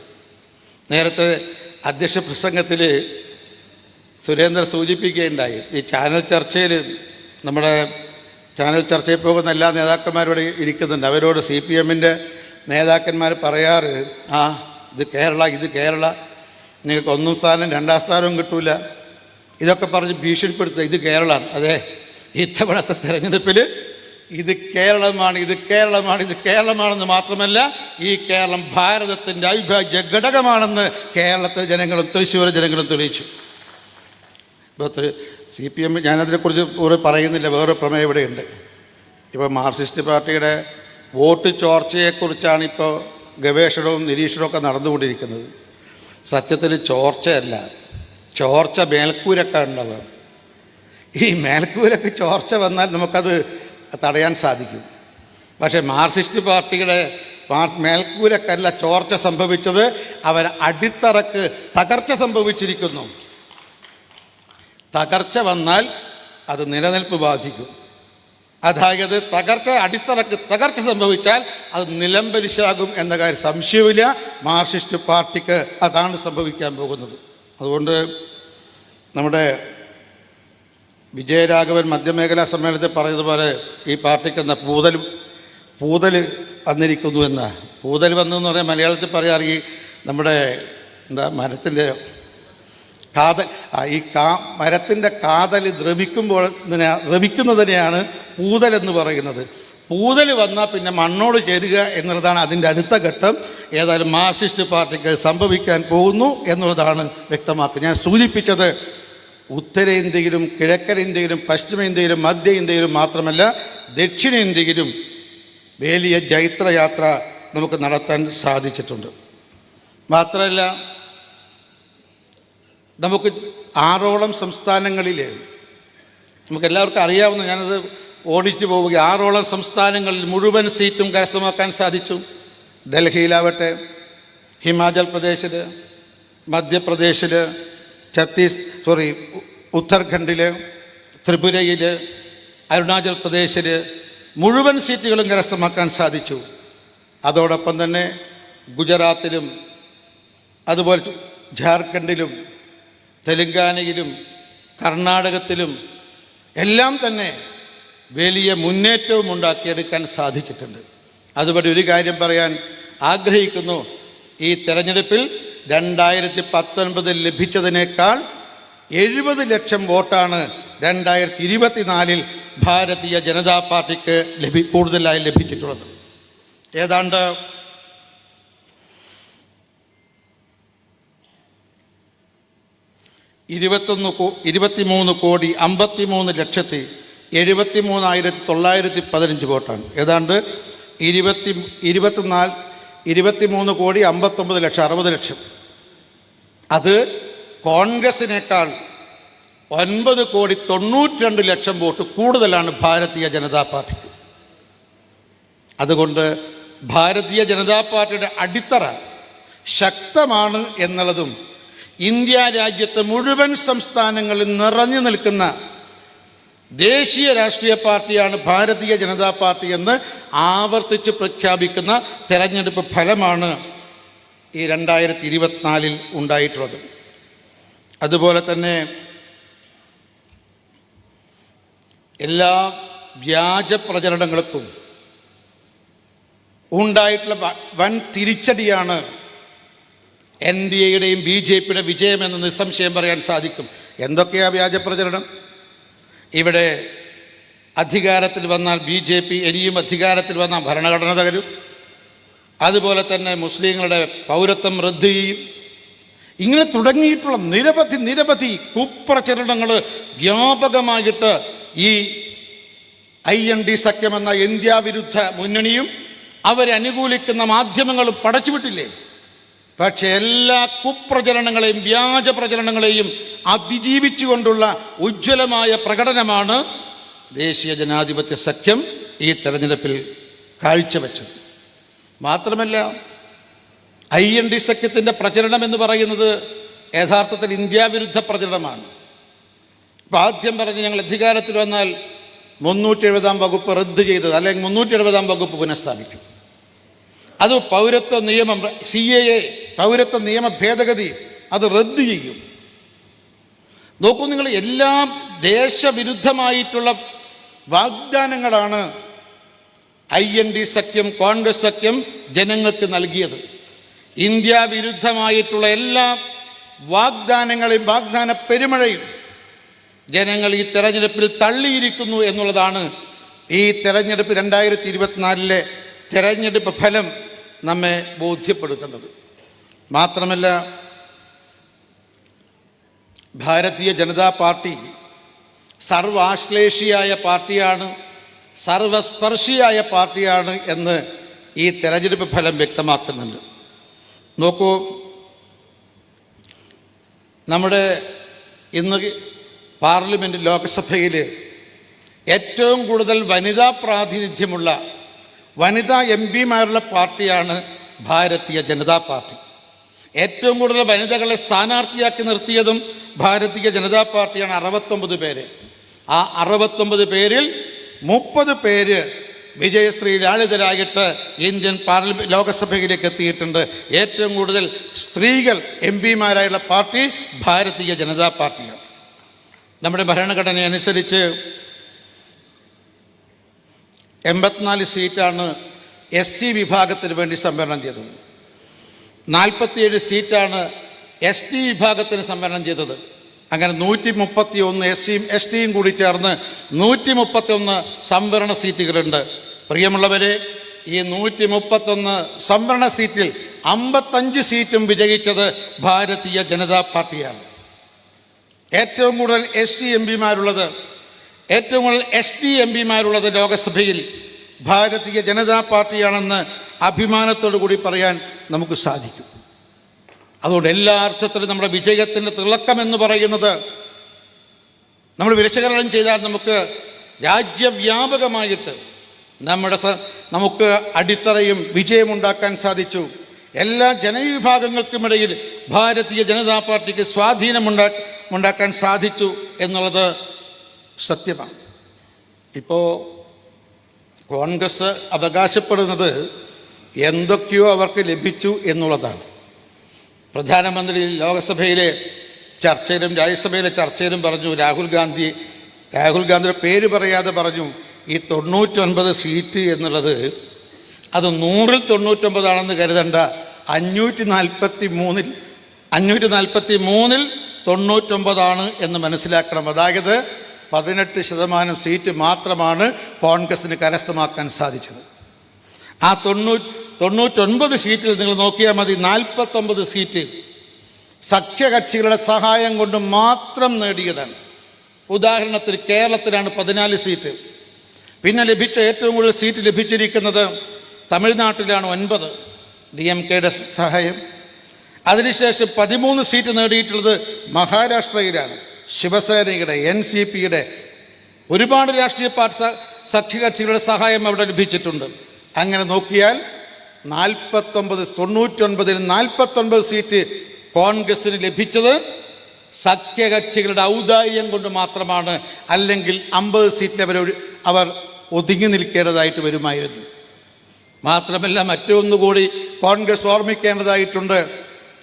നേരത്തെ അധ്യക്ഷ പ്രസംഗത്തിൽ സുരേന്ദ്രൻ സൂചിപ്പിക്കുകയുണ്ടായി, ഈ ചാനൽ ചർച്ചയിൽ, നമ്മുടെ ചാനൽ ചർച്ചയിൽ പോകുന്ന എല്ലാ നേതാക്കന്മാരോട് ഇരിക്കുന്നുണ്ട്. അവരോട് CPMൻ്റെ നേതാക്കന്മാർ പറയാറ്, ഇത് കേരള, നിങ്ങൾക്ക് 1 സ്ഥാനം 2 സ്ഥാനവും കിട്ടൂല, ഇതൊക്കെ പറഞ്ഞ് ഭീഷണിപ്പെടുത്തുക. ഇത് കേരളമാണ്. അതെ, ഇത്തവണത്തെ തെരഞ്ഞെടുപ്പിൽ ഇത് കേരളമാണെന്ന് മാത്രമല്ല, ഈ കേരളം ഭാരതത്തിൻ്റെ അവിഭാജ്യ ഘടകമാണെന്ന് കേരളത്തിലെ ജനങ്ങളും തൃശ്ശൂർ ജനങ്ങളും തെളിയിച്ചു. ഇപ്പോൾ CPM, ഞാനതിനെക്കുറിച്ച് പറയുന്നില്ല, വേറെ പ്രമേയം ഇവിടെയുണ്ട്. ഇപ്പോൾ മാർക്സിസ്റ്റ് പാർട്ടിയുടെ വോട്ട് ചോർച്ചയെക്കുറിച്ചാണ് ഇപ്പോൾ ഗവേഷണവും നിരീക്ഷണമൊക്കെ നടന്നുകൊണ്ടിരിക്കുന്നത്. സത്യത്തിൽ ചോർച്ചയല്ല, ചോർച്ച മേൽക്കൂരൊക്കെ ഉണ്ടാവുക. ഈ മേൽക്കൂരൊക്കെ ചോർച്ച വന്നാൽ നമുക്കത് തടയാൻ സാധിക്കും. പക്ഷേ മാർക്സിസ്റ്റ് പാർട്ടിയുടെ മേൽക്കൂരക്കല്ല ചോർച്ച സംഭവിച്ചത്, അവർ അടിത്തറക്ക് തകർച്ച സംഭവിച്ചിരിക്കുന്നു. തകർച്ച വന്നാൽ അത് നിലനിൽപ്പ് ബാധിക്കും. അതായത് അടിത്തറക്ക് തകർച്ച സംഭവിച്ചാൽ അത് നിലംപരിശാകും എന്ന കാര്യം സംശയമില്ല. മാർക്സിസ്റ്റ് പാർട്ടിക്ക് അതാണ് സംഭവിക്കാൻ പോകുന്നത്. അതുകൊണ്ട് നമ്മുടെ വിജയരാഘവൻ മധ്യമേഖലാ സമ്മേളനത്തിൽ പറഞ്ഞതുപോലെ ഈ പാർട്ടിക്ക് എന്താ പൂതൽ വന്നിരിക്കുന്നു എന്ന. പൂതൽ വന്നെന്ന് പറഞ്ഞാൽ മലയാളത്തിൽ പറയാറ് ഈ നമ്മുടെ മരത്തിൻ്റെ കാതൽ, മരത്തിൻ്റെ കാതൽ ദ്രവിക്കുന്നതിനെയാണ് പൂതൽ എന്ന് പറയുന്നത്. പൂതൽ വന്നാൽ പിന്നെ മണ്ണോട് ചേരുക എന്നുള്ളതാണ് അതിൻ്റെ അടുത്ത ഘട്ടം. ഏതായാലും മാർക്സിസ്റ്റ് പാർട്ടിക്ക് സംഭവിക്കാൻ പോകുന്നു എന്നുള്ളതാണ് വ്യക്തമാക്കുക. ഞാൻ സൂചിപ്പിച്ചത് ഉത്തരേന്ത്യയിലും കിഴക്കൻ ഇന്ത്യയിലും പശ്ചിമേന്ത്യയിലും മധ്യ ഇന്ത്യയിലും മാത്രമല്ല, ദക്ഷിണേന്ത്യയിലും വലിയ ജൈത്രയാത്ര നമുക്ക് നടത്താൻ സാധിച്ചിട്ടുണ്ട്. മാത്രമല്ല, നമുക്ക് 6ഓളം സംസ്ഥാനങ്ങളിൽ, നമുക്കെല്ലാവർക്കും അറിയാവുന്ന, ഞാനത് ഓടിച്ചു പോവുക, 6ഓളം സംസ്ഥാനങ്ങളിൽ മുഴുവൻ സീറ്റും കരസ്ഥമാക്കാൻ സാധിച്ചു. ഡൽഹിയിലാവട്ടെ, ഹിമാചൽ പ്രദേശിൽ, മധ്യപ്രദേശിൽ, ഉത്തരാഖണ്ഡിൽ, ത്രിപുരയിൽ, അരുണാചൽ പ്രദേശിൽ മുഴുവൻ സീറ്റുകളും കരസ്ഥമാക്കാൻ സാധിച്ചു. അതോടൊപ്പം തന്നെ ഗുജറാത്തിലും അതുപോലെ ജാർഖണ്ഡിലും തെലങ്കാനയിലും കർണാടകത്തിലും എല്ലാം തന്നെ വലിയ മുന്നേറ്റവും ഉണ്ടാക്കിയെടുക്കാൻ സാധിച്ചിട്ടുണ്ട്. അതുപോലെ ഒരു കാര്യം പറയാൻ ആഗ്രഹിക്കുന്നു. ഈ തെരഞ്ഞെടുപ്പിൽ 2019 ലഭിച്ചതിനേക്കാൾ 70 ലക്ഷം വോട്ടാണ് 2024 ഭാരതീയ ജനതാ പാർട്ടിക്ക് കൂടുതലായി ലഭിച്ചിട്ടുള്ളത്. ഏതാണ്ട് 23,53,73,915 വോട്ടാണ്. ഏതാണ്ട് 23,59,60,000,000. അത് കോൺഗ്രസിനേക്കാൾ 9,92,00,000 വോട്ട് കൂടുതലാണ് ഭാരതീയ ജനതാ പാർട്ടിക്ക്. അതുകൊണ്ട് ഭാരതീയ ജനതാ പാർട്ടിയുടെ അടിത്തറ ശക്തമാണ് എന്നുള്ളതും ഇന്ത്യ രാജ്യത്തെ മുഴുവൻ സംസ്ഥാനങ്ങളിൽ നിറഞ്ഞു നിൽക്കുന്ന ദേശീയ രാഷ്ട്രീയ പാർട്ടിയാണ് ഭാരതീയ ജനതാ പാർട്ടി എന്ന് ആവർത്തിച്ച് പ്രഖ്യാപിക്കുന്ന തെരഞ്ഞെടുപ്പ് ഫലമാണ് ഈ 2024 ഉണ്ടായിട്ടുള്ളത്. അതുപോലെ തന്നെ എല്ലാ വ്യാജ പ്രചരണങ്ങൾക്കും ഉണ്ടായിട്ടുള്ള വൻ തിരിച്ചടിയാണ് NDAയുടെയും BJPയുടെ വിജയമെന്ന് നിസ്സംശയം പറയാൻ സാധിക്കും. എന്തൊക്കെയാണ് വ്യാജ പ്രചരണം? ഇവിടെ അധികാരത്തിൽ വന്നാൽ BJP ഇനിയും അധികാരത്തിൽ വന്നാൽ ഭരണഘടന തകരും. അതുപോലെ മുസ്ലിങ്ങളുടെ പൗരത്വം റദ്ദ് ചെയ്യും. ഇങ്ങനെ തുടങ്ങിയിട്ടുള്ള നിരവധി കുപ്രചരണങ്ങൾ വ്യാപകമായിട്ട് ഈ IND സഖ്യമെന്ന ഇന്ത്യ വിരുദ്ധ മുന്നണിയും അവരനുകൂലിക്കുന്ന മാധ്യമങ്ങളും പടച്ചുവിട്ടില്ലേ? പക്ഷെ എല്ലാ കുപ്രചരണങ്ങളെയും വ്യാജ പ്രചരണങ്ങളെയും അതിജീവിച്ചുകൊണ്ടുള്ള ഉജ്ജ്വലമായ പ്രകടനമാണ് ദേശീയ ജനാധിപത്യ സഖ്യം ഈ തെരഞ്ഞെടുപ്പിൽ കാഴ്ചവെച്ചത്. മാത്രമല്ല, IND സഖ്യത്തിൻ്റെ പ്രചരണം എന്ന് പറയുന്നത് യഥാർത്ഥത്തിൽ ഇന്ത്യ വിരുദ്ധ പ്രചരണമാണ്. ഇപ്പം ആദ്യം പറഞ്ഞ് ഞങ്ങൾ അധികാരത്തിൽ വന്നാൽ 370-ാം വകുപ്പ് റദ്ദ് ചെയ്തത്, അല്ലെങ്കിൽ 370-ാം വകുപ്പ് പുനഃസ്ഥാപിക്കും. അത് പൗരത്വ നിയമം CAA പൗരത്വ നിയമ ഭേദഗതി അത് റദ്ദ് ചെയ്യും. നോക്കൂ നിങ്ങൾ, എല്ലാം ദേശവിരുദ്ധമായിട്ടുള്ള വാഗ്ദാനങ്ങളാണ് IND സഖ്യം, കോൺഗ്രസ് സഖ്യം ജനങ്ങൾക്ക് നൽകിയത്. ഇന്ത്യ വിരുദ്ധമായിട്ടുള്ള എല്ലാ വാഗ്ദാനങ്ങളെയും വാഗ്ദാന പെരുമഴയും ജനങ്ങൾ ഈ തെരഞ്ഞെടുപ്പിൽ തള്ളിയിരിക്കുന്നു എന്നുള്ളതാണ് ഈ തെരഞ്ഞെടുപ്പ് 2024 തെരഞ്ഞെടുപ്പ് ഫലം നമ്മെ ബോധ്യപ്പെടുത്തുന്നത്. മാത്രമല്ല, ഭാരതീയ ജനതാ പാർട്ടി സർവാശ്ലേഷിയായ പാർട്ടിയാണ്, സർവസ്പർശിയായ പാർട്ടിയാണ് എന്ന് ഈ തെരഞ്ഞെടുപ്പ് ഫലം വ്യക്തമാക്കുന്നുണ്ട്. നോക്കൂ, നമ്മുടെ ഇന്ന് പാർലമെൻറ്റ് ലോക്സഭയിൽ ഏറ്റവും കൂടുതൽ വനിതാ പ്രാതിനിധ്യമുള്ള വനിതാ MP-മാരുള്ള പാർട്ടിയാണ് ഭാരതീയ ജനതാ പാർട്ടി. ഏറ്റവും കൂടുതൽ വനിതകളെ സ്ഥാനാർത്ഥിയാക്കി നിർത്തിയതും ഭാരതീയ ജനതാ പാർട്ടിയാണ്, 69 പേര്. ആ 69 പേരിൽ 30 പേര് വിജയശ്രീ ലാളിതരായിട്ട് ഇന്ത്യൻ പാർലമെൻറ്റ് ലോകസഭയിലേക്ക് എത്തിയിട്ടുണ്ട്. ഏറ്റവും കൂടുതൽ സ്ത്രീകൾ MP-മാരായുള്ള പാർട്ടി ഭാരതീയ ജനതാ പാർട്ടിയാണ്. നമ്മുടെ ഭരണഘടന അനുസരിച്ച് 84 സീറ്റാണ് SC വിഭാഗത്തിന് വേണ്ടി സംവരണം ചെയ്തത്. 47 സീറ്റാണ് ST വിഭാഗത്തിന് സംവരണം ചെയ്തത്. അങ്ങനെ 131 SCയും STയും കൂടി ചേർന്ന് 131 സംവരണ സീറ്റുകളുണ്ട്. പ്രിയമുള്ളവരെ, ഈ 131 സംവരണ സീറ്റിൽ 55 സീറ്റും വിജയിച്ചത് ഭാരതീയ ജനതാ പാർട്ടിയാണ്. ഏറ്റവും കൂടുതൽ SC MP-മാരുള്ളത്, ഏറ്റവും കൂടുതൽ ST MP-മാരുള്ളത് ലോകസഭയിൽ ഭാരതീയ ജനതാ പാർട്ടിയാണെന്ന് അഭിമാനത്തോടു കൂടി പറയാൻ നമുക്ക് സാധിക്കും. അതുകൊണ്ട് എല്ലാ അർത്ഥത്തിലും നമ്മുടെ വിജയത്തിൻ്റെ തിളക്കമെന്ന് പറയുന്നത് നമ്മൾ വിശകലനം ചെയ്താൽ നമുക്ക് രാജ്യവ്യാപകമായിട്ട് നമുക്ക് അടിത്തറയും വിജയമുണ്ടാക്കാൻ സാധിച്ചു. എല്ലാ ജനവിഭാഗങ്ങൾക്കുമിടയിൽ ഭാരതീയ ജനതാ പാർട്ടിക്ക് സ്വാധീനമുണ്ടാക്കാൻ സാധിച്ചു എന്നുള്ളത് സത്യമാണ്. ഇപ്പോൾ കോൺഗ്രസ് അവകാശപ്പെടുന്നത് എന്തൊക്കെയോ അവർക്ക് ലഭിച്ചു എന്നുള്ളതാണ്. പ്രധാനമന്ത്രി ലോക്സഭയിലെ ചർച്ചയിലും രാജ്യസഭയിലെ ചർച്ചയിലും പറഞ്ഞു, രാഹുൽ ഗാന്ധിയുടെ പേര് പറയാതെ പറഞ്ഞു, ഈ 99 സീറ്റ് എന്നുള്ളത് അത് 100-ൽ 99 കരുതണ്ട, 543-ൽ 99 എന്ന് മനസ്സിലാക്കണം. അതായത് 18% സീറ്റ് മാത്രമാണ് കോൺഗ്രസിന് കരസ്ഥമാക്കാൻ സാധിച്ചത്. ആ 99 സീറ്റിൽ നിങ്ങൾ നോക്കിയാൽ മതി, 49 സീറ്റ് സഖ്യകക്ഷികളുടെ സഹായം കൊണ്ട് മാത്രം നേടിയതാണ്. ഉദാഹരണത്തിന് കേരളത്തിലാണ് 14 സീറ്റ്. പിന്നെ ലഭിച്ച ഏറ്റവും കൂടുതൽ സീറ്റ് ലഭിച്ചിരിക്കുന്നത് തമിഴ്നാട്ടിലാണ് 9, DMKയുടെ സഹായം. അതിനുശേഷം 13 സീറ്റ് നേടിയിട്ടുള്ളത് മഹാരാഷ്ട്രയിലാണ്, ശിവസേനയുടെ, NCPയുടെ, ഒരുപാട് രാഷ്ട്രീയ പാർട്ടി സഖ്യകക്ഷികളുടെ സഹായം അവിടെ ലഭിച്ചിട്ടുണ്ട്. അങ്ങനെ നോക്കിയാൽ 99-ൽ 49 സീറ്റ് കോൺഗ്രസിന് ലഭിച്ചത് സഖ്യകക്ഷികളുടെ ഔദാര്യം കൊണ്ട് മാത്രമാണ്. അല്ലെങ്കിൽ 50 സീറ്റ് അവർ ഒതുങ്ങി നിൽക്കേണ്ടതായിട്ട് വരുമായിരുന്നു. മാത്രമല്ല മറ്റൊന്നുകൂടി കോൺഗ്രസ് ഓർമ്മിക്കേണ്ടതായിട്ടുണ്ട്.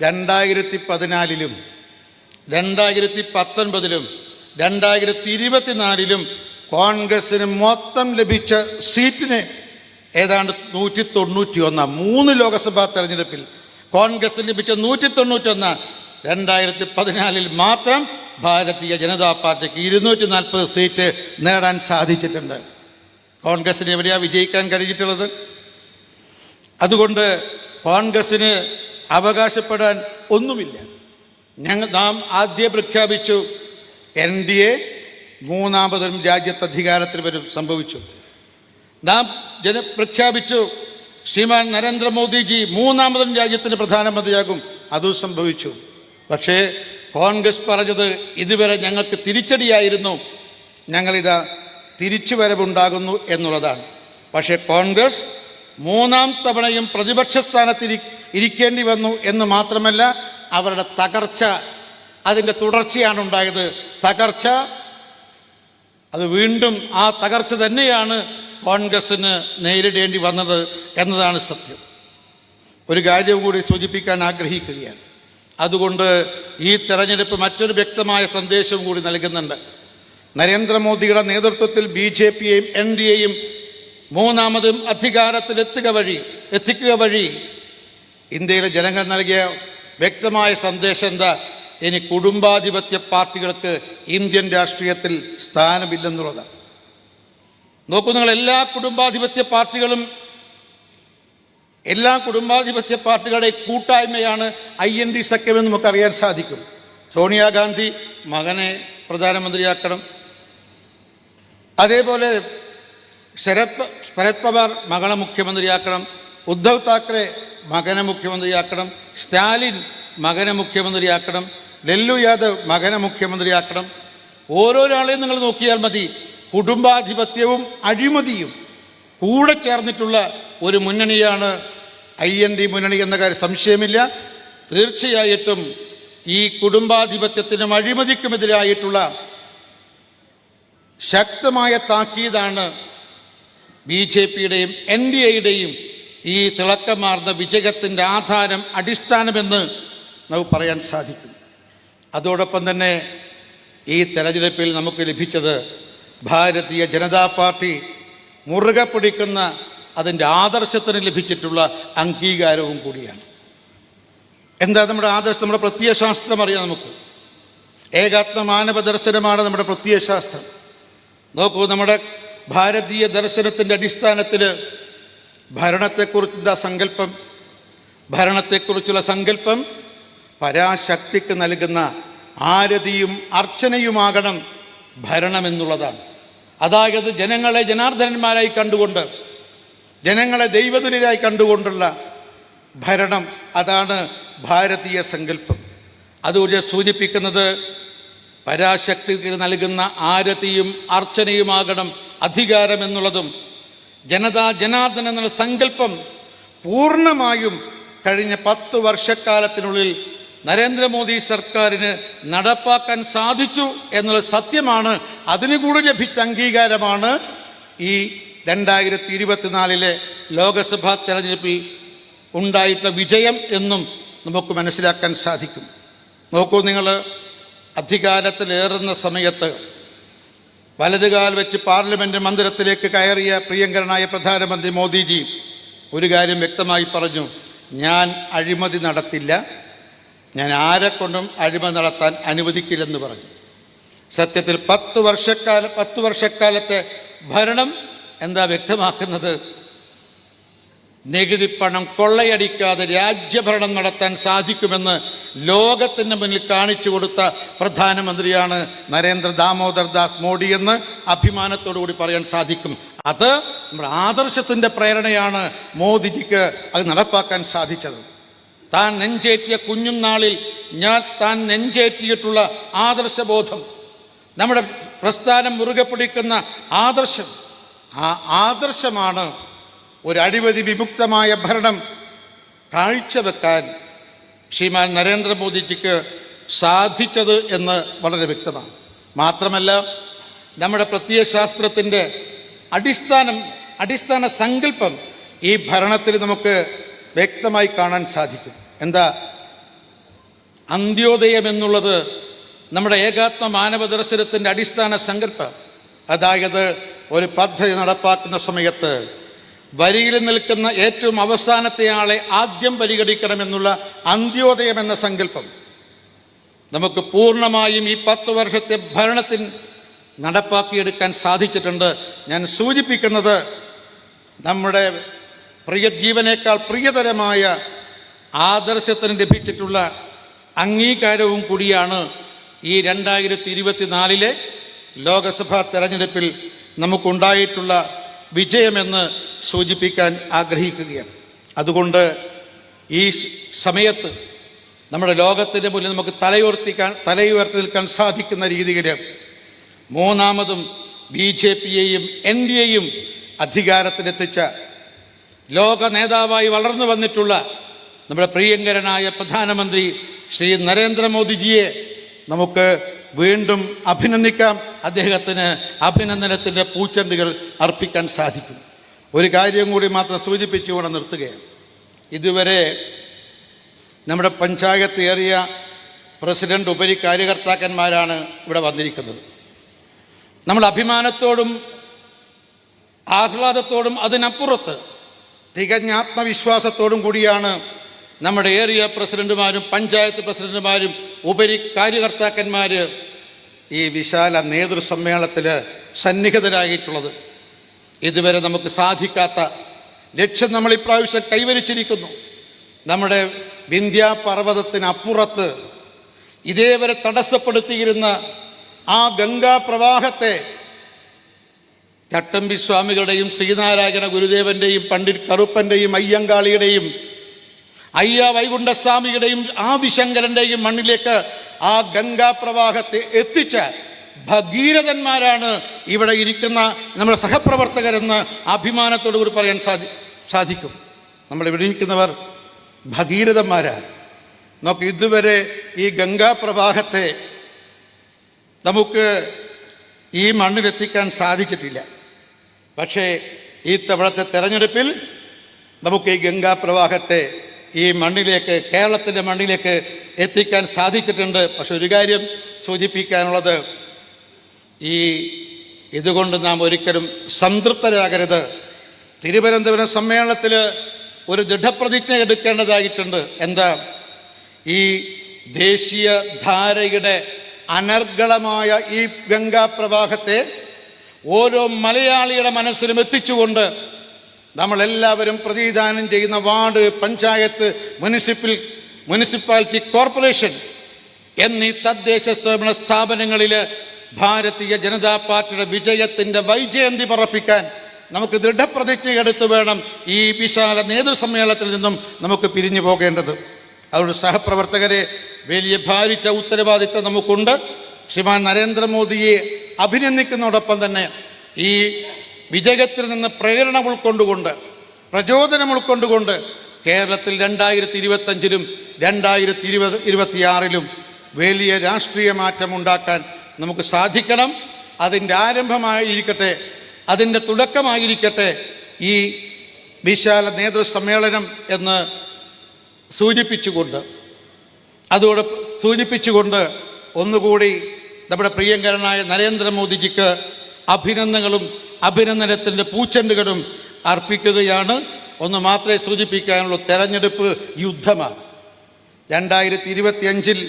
2014-ലും 2019-ലും 2024-ലും കോൺഗ്രസിന് മൊത്തം ലഭിച്ച സീറ്റിന് ഏതാണ്ട് 191. 3 ലോക്സഭാ തെരഞ്ഞെടുപ്പിൽ കോൺഗ്രസിന് ലഭിച്ച 191. 2014-ൽ മാത്രം ഭാരതീയ ജനതാ പാർട്ടിക്ക് 240 സീറ്റ് നേടാൻ സാധിച്ചിട്ടുണ്ട്. കോൺഗ്രസിന് എവിടെയാണ് വിജയിക്കാൻ കഴിഞ്ഞിട്ടുള്ളത്? അതുകൊണ്ട് കോൺഗ്രസിന് അവകാശപ്പെടാൻ ഒന്നുമില്ല. നാം ആദ്യം പ്രഖ്യാപിച്ചു NDA മൂന്നാമതും രാജ്യത്ത് അധികാരത്തിൽ വരും, സംഭവിച്ചു. നാം പ്രഖ്യാപിച്ചു ശ്രീമാൻ നരേന്ദ്രമോദിജി മൂന്നാമതും രാജ്യത്തിന് പ്രധാനമന്ത്രിയാകും, അതും സംഭവിച്ചു. പക്ഷേ കോൺഗ്രസ് പറഞ്ഞത് ഇതുവരെ ഞങ്ങൾക്ക് തിരിച്ചടിയായിരുന്നു, ഞങ്ങളിതാ തിരിച്ചുവരവുണ്ടാകുന്നു എന്നുള്ളതാണ്. പക്ഷേ കോൺഗ്രസ് 3ാം തവണയും പ്രതിപക്ഷ സ്ഥാനത്ത് ഇരിക്കേണ്ടി വന്നു എന്ന് മാത്രമല്ല, അവരുടെ തകർച്ച, അതിൻ്റെ തുടർച്ചയാണ് ഉണ്ടായത്. തകർച്ച, അത് വീണ്ടും ആ തകർച്ച തന്നെയാണ് കോൺഗ്രസ്സിന് നേരിടേണ്ടി വന്നത് എന്നതാണ് സത്യം. ഒരു കാര്യം കൂടി സൂചിപ്പിക്കാൻ ആഗ്രഹിക്കുകയാണ്. അതുകൊണ്ട് ഈ തെരഞ്ഞെടുപ്പ് മറ്റൊരു വ്യക്തമായ സന്ദേശം കൂടി നൽകുന്നുണ്ട്. നരേന്ദ്രമോദിയുടെ നേതൃത്വത്തിൽ BJPയെയും NDAയും മൂന്നാമതും എത്തിക്കുക വഴി ഇന്ത്യയിലെ ജനങ്ങൾ നൽകിയ വ്യക്തമായ സന്ദേശം എന്താ? ഇനി കുടുംബാധിപത്യ പാർട്ടികൾക്ക് ഇന്ത്യൻ രാഷ്ട്രീയത്തിൽ സ്ഥാനമില്ലെന്നുള്ളതാണ്. നോക്കൂ, നിങ്ങൾ എല്ലാ കുടുംബാധിപത്യ പാർട്ടികളുടെ കൂട്ടായ്മയാണ് IND സഖ്യമെന്ന് നമുക്കറിയാൻ സാധിക്കും. സോണിയാഗാന്ധി മകനെ പ്രധാനമന്ത്രിയാക്കണം, അതേപോലെ ശരത് പവാർ മകളെ മുഖ്യമന്ത്രിയാക്കണം, ഉദ്ധവ് താക്കറെ മകനെ മുഖ്യമന്ത്രിയാക്കണം, സ്റ്റാലിൻ മകനെ മുഖ്യമന്ത്രിയാക്കണം, ലല്ലു യാദവ് മകനെ മുഖ്യമന്ത്രിയാക്കണം. ഓരോരാളെയും നിങ്ങൾ നോക്കിയാൽ മതി, കുടുംബാധിപത്യവും അഴിമതിയും കൂടെ ചേർന്നിട്ടുള്ള ഒരു മുന്നണിയാണ് IND മുന്നണി എന്ന കാര്യം സംശയമില്ല. തീർച്ചയായിട്ടും ഈ കുടുംബാധിപത്യത്തിനും അഴിമതിക്കുമെതിരായിട്ടുള്ള ശക്തമായ താക്കീതാണ് BJPയുടെയും NDAയുടെയും ഈ തിളക്കമാർന്ന വിജയത്തിൻ്റെ ആധാരം, അടിസ്ഥാനമെന്ന് നമുക്ക് പറയാൻ സാധിക്കും. അതോടൊപ്പം തന്നെ ഈ തെരഞ്ഞെടുപ്പിൽ നമുക്ക് ലഭിച്ചത് ഭാരതീയ ജനതാ പാർട്ടി മുറുകെ പിടിക്കുന്ന അതിൻ്റെ ആദർശത്തിന് ലഭിച്ചിട്ടുള്ള അംഗീകാരവും കൂടിയാണ്. എന്താ നമ്മുടെ ആദർശം? നമ്മുടെ പ്രത്യയശാസ്ത്രം അറിയാം നമുക്ക്. ഏകാത്മ മാനവ ദർശനമാണ് നമ്മുടെ പ്രത്യയശാസ്ത്രം. നോക്കൂ, നമ്മുടെ ഭാരതീയ ദർശനത്തിൻ്റെ അടിസ്ഥാനത്തിൽ ഭരണത്തെക്കുറിച്ചുള്ള സങ്കല്പം പരാശക്തിക്ക് നൽകുന്ന ആരതിയും അർച്ചനയുമാകണം ഭരണമെന്നുള്ളതാണ്. അതായത് ജനങ്ങളെ ജനാർദ്ദനന്മാരായി കണ്ടുകൊണ്ട് ജനങ്ങളെ ദൈവതുല്യരായി കണ്ടുകൊണ്ടുള്ള ഭരണം, അതാണ് ഭാരതീയ സങ്കല്പം. അതുകൊണ്ട് സൂചിപ്പിക്കുന്നത് പരാശക്തിക്ക് നൽകുന്ന ആരതിയും അർച്ചനയുമാകണം അധികാരം എന്നുള്ളതും, ജനാർദ്ദൻ എന്നുള്ള സങ്കല്പം പൂർണ്ണമായും കഴിഞ്ഞ 10 വർഷക്കാലത്തിനുള്ളിൽ നരേന്ദ്രമോദി സർക്കാരിന് നടപ്പാക്കാൻ സാധിച്ചു എന്നുള്ള സത്യമാണ്. അതിനു കൂടി ലഭിച്ച അംഗീകാരമാണ് ഈ 2024 ലോക്സഭാ തെരഞ്ഞെടുപ്പിൽ ഉണ്ടായിട്ടുള്ള വിജയം എന്നും നമുക്ക് മനസ്സിലാക്കാൻ സാധിക്കും. നോക്കൂ, നിങ്ങൾ അധികാരത്തിലേറുന്ന സമയത്ത് വലതുകാൽ വെച്ച് പാർലമെൻറ്റ് മന്ദിരത്തിലേക്ക് കയറിയ പ്രിയങ്കരനായ പ്രധാനമന്ത്രി മോദിജി ഒരു കാര്യം വ്യക്തമായി പറഞ്ഞു: ഞാൻ അഴിമതി നടത്തില്ല, ഞാൻ ആരെക്കൊണ്ടും അഴിമതി നടത്താൻ അനുവദിക്കില്ലെന്ന് പറഞ്ഞു. സത്യത്തിൽ 10 വർഷക്കാലത്തെ ഭരണം എന്താ വ്യക്തമാക്കുന്നത്? നികുതി പണം കൊള്ളയടിക്കാതെ രാജ്യഭരണം നടത്താൻ സാധിക്കുമെന്ന് ലോകത്തിൻ്റെ മുന്നിൽ കാണിച്ചു കൊടുത്ത പ്രധാനമന്ത്രിയാണ് നരേന്ദ്ര ദാമോദർ ദാസ് മോഡി എന്ന് അഭിമാനത്തോടു കൂടി പറയാൻ സാധിക്കും. അത് നമ്മുടെ ആദർശത്തിൻ്റെ പ്രേരണയാണ് മോദിജിക്ക് അത് നടപ്പാക്കാൻ സാധിച്ചത്. താൻ നെഞ്ചേറ്റിയ കുഞ്ഞുനാളിൽ താൻ നെഞ്ചേറ്റിയിട്ടുള്ള ആദർശബോധം, നമ്മുടെ പ്രസ്ഥാനം മുറുകെ പിടിക്കുന്ന ആദർശം, ആ ആദർശമാണ് ഒരു അഴിമതി വിമുക്തമായ ഭരണം കാഴ്ചവെക്കാൻ ശ്രീമാൻ നരേന്ദ്രമോദിജിക്ക് സാധിച്ചത് എന്ന് വളരെ വ്യക്തമാണ്. മാത്രമല്ല, നമ്മുടെ പ്രത്യയശാസ്ത്രത്തിൻ്റെ അടിസ്ഥാന സങ്കല്പം ഈ ഭരണത്തിൽ നമുക്ക് വ്യക്തമായി കാണാൻ സാധിക്കും. എന്താ? അന്ത്യോദയം എന്നുള്ളത് നമ്മുടെ ഏകാത്മ മാനവ ദർശനത്തിൻ്റെ അടിസ്ഥാന സങ്കല്പം. അതായത് ഒരു പദ്ധതി നടപ്പാക്കുന്ന സമയത്ത് വരിയിൽ നിൽക്കുന്ന ഏറ്റവും അവസാനത്തെ ആളെ ആദ്യം പരിഗണിക്കണമെന്നുള്ള അന്ത്യോദയം എന്ന സങ്കല്പം നമുക്ക് പൂർണ്ണമായും ഈ 10 വർഷത്തെ ഭരണത്തിന് നടപ്പാക്കിയെടുക്കാൻ സാധിച്ചിട്ടുണ്ട്. ഞാൻ സൂചിപ്പിക്കുന്നത് നമ്മുടെ ജീവനേക്കാൾ പ്രിയതരമായ ആദർശത്തിന് ലഭിച്ചിട്ടുള്ള അംഗീകാരവും കൂടിയാണ് ഈ 2024 ലോക്സഭാ തെരഞ്ഞെടുപ്പിൽ നമുക്കുണ്ടായിട്ടുള്ള വിജയമെന്ന് സൂചിപ്പിക്കാൻ ആഗ്രഹിക്കുകയാണ്. അതുകൊണ്ട് ഈ സമയത്ത് നമ്മുടെ ലോകത്തിൻ്റെ മുന്നിൽ നമുക്ക് തലയുയർത്തി നിൽക്കാൻ സാധിക്കുന്ന രീതിയിൽ മൂന്നാമതും BJPയെയും NDAയും അധികാരത്തിലെത്തിച്ച ലോക നേതാവായി വളർന്നു വന്നിട്ടുള്ള നമ്മുടെ പ്രിയങ്കരനായ പ്രധാനമന്ത്രി ശ്രീ നരേന്ദ്രമോദിജിയെ നമുക്ക് വീണ്ടും അഭിനന്ദിക്കാം. അദ്ദേഹത്തിന് അഭിനന്ദനത്തിൻ്റെ പൂച്ചെണ്ടുകൾ അർപ്പിക്കാൻ സാധിക്കും. ഒരു കാര്യം കൂടി മാത്രം സൂചിപ്പിച്ചുകൊണ്ട് നിർത്തുകയാണ്. ഇതുവരെ നമ്മുടെ പഞ്ചായത്ത് ഏറിയ പ്രസിഡന്റ് ഉപരി കാര്യകർത്താക്കന്മാരാണ് ഇവിടെ വന്നിരിക്കുന്നത്. നമ്മൾ അഭിമാനത്തോടും ആഹ്ലാദത്തോടും അതിനപ്പുറത്ത് തികഞ്ഞ ആത്മവിശ്വാസത്തോടും കൂടിയാണ് നമ്മുടെ ഏരിയ പ്രസിഡന്റുമാരും പഞ്ചായത്ത് പ്രസിഡന്റുമാരും ഉപരി കാര്യകർത്താക്കന്മാർ ഈ വിശാല നേതൃസമ്മേളനത്തിൽ സന്നിഹിതരായിട്ടുള്ളത്. ഇതുവരെ നമുക്ക് സാധിക്കാത്ത ലക്ഷ്യം നമ്മൾ ഇപ്രാവശ്യം കൈവരിച്ചിരിക്കുന്നു. നമ്മുടെ വിന്ധ്യാപർവ്വതത്തിനപ്പുറത്ത് ഇതേവരെ തടസ്സപ്പെടുത്തിയിരുന്ന ആ ഗംഗാപ്രവാഹത്തെ ചട്ടമ്പി സ്വാമികളുടെയും ശ്രീനാരായണ ഗുരുദേവൻ്റെയും പണ്ഡിറ്റ് കറുപ്പൻ്റെയും അയ്യങ്കാളിയുടെയും അയ്യ വൈകുണ്ഠസ്വാമിയുടെയും ആദിശങ്കരൻ്റെയും മണ്ണിലേക്ക് ആ ഗംഗാപ്രവാഹത്തെ എത്തിച്ച ഭഗീരഥന്മാരാണ് ഇവിടെ ഇരിക്കുന്ന നമ്മുടെ സഹപ്രവർത്തകരെന്ന് അഭിമാനത്തോടു കൂടി പറയാൻ സാധിക്കും. നമ്മളിവിടെ ഇരിക്കുന്നവർ ഭഗീരഥന്മാരാണ്. നമുക്ക് ഇതുവരെ ഈ ഗംഗാപ്രവാഹത്തെ നമുക്ക് ഈ മണ്ണിലെത്തിക്കാൻ സാധിച്ചിട്ടില്ല. പക്ഷേ ഈ തവണത്തെ തെരഞ്ഞെടുപ്പിൽ നമുക്ക് ഈ ഗംഗാപ്രവാഹത്തെ ഈ മണ്ണിലേക്ക്, കേരളത്തിൻ്റെ മണ്ണിലേക്ക് എത്തിക്കാൻ സാധിച്ചിട്ടുണ്ട്. പക്ഷെ ഒരു കാര്യം സൂചിപ്പിക്കാനുള്ളത്, ഇതുകൊണ്ട് നാം ഒരിക്കലും സംതൃപ്തരാകരുത്. തിരുവനന്തപുരം സമ്മേളനത്തിൽ ഒരു ദൃഢപ്രതിജ്ഞ എടുക്കേണ്ടതായിട്ടുണ്ട്. എന്താ? ഈ ദേശീയ ധാരയുടെ അനർഗളമായ ഈ ഗംഗാപ്രവാഹത്തെ ഓരോ മലയാളിയുടെ മനസ്സിലും എത്തിച്ചുകൊണ്ട് നമ്മളെല്ലാവരും പ്രതിദാനം ചെയ്യുന്ന വാർഡ്, പഞ്ചായത്ത്, മുനിസിപ്പാലിറ്റി കോർപ്പറേഷൻ എന്നീ തദ്ദേശ സ്വയംഭരണ സ്ഥാപനങ്ങളിൽ ഭാരതീയ ജനതാ പാർട്ടിയുടെ വിജയത്തിൻ്റെ വൈജയന്തി പറപ്പിക്കാൻ നമുക്ക് ദൃഢപ്രതിജ്ഞ എടുത്ത് വേണം ഈ വിശാല നേതൃസമ്മേളനത്തിൽ നിന്നും നമുക്ക് പിരിഞ്ഞു പോകേണ്ടത്. അതുകൊണ്ട് സഹപ്രവർത്തകരെ, വലിയ ഭാരിച്ച ഉത്തരവാദിത്തം നമുക്കുണ്ട്. ശ്രീമാൻ നരേന്ദ്രമോദിയെ അഭിനന്ദിക്കുന്നതോടൊപ്പം തന്നെ ഈ വിജയത്തിൽ നിന്ന് പ്രേരണ ഉൾക്കൊണ്ടുകൊണ്ട്, പ്രചോദനം ഉൾക്കൊണ്ടുകൊണ്ട് കേരളത്തിൽ 2025-ലും 2026-ലും വലിയ രാഷ്ട്രീയ മാറ്റം ഉണ്ടാക്കാൻ നമുക്ക് സാധിക്കണം. അതിൻ്റെ ആരംഭമായിരിക്കട്ടെ, അതിൻ്റെ തുടക്കമായിരിക്കട്ടെ ഈ വിശാല നേതൃസമ്മേളനം എന്ന് സൂചിപ്പിച്ചുകൊണ്ട് ഒന്നുകൂടി നമ്മുടെ പ്രിയങ്കരനായ നരേന്ദ്രമോദിജിക്ക് അഭിനന്ദനത്തിൻ്റെ പൂച്ചെണ്ടുകളും അർപ്പിക്കുകയാണ്. ഒന്ന് മാത്രമേ സൂചിപ്പിക്കാനുള്ളൂ, തെരഞ്ഞെടുപ്പ് യുദ്ധമാണ്. 2025-ൽ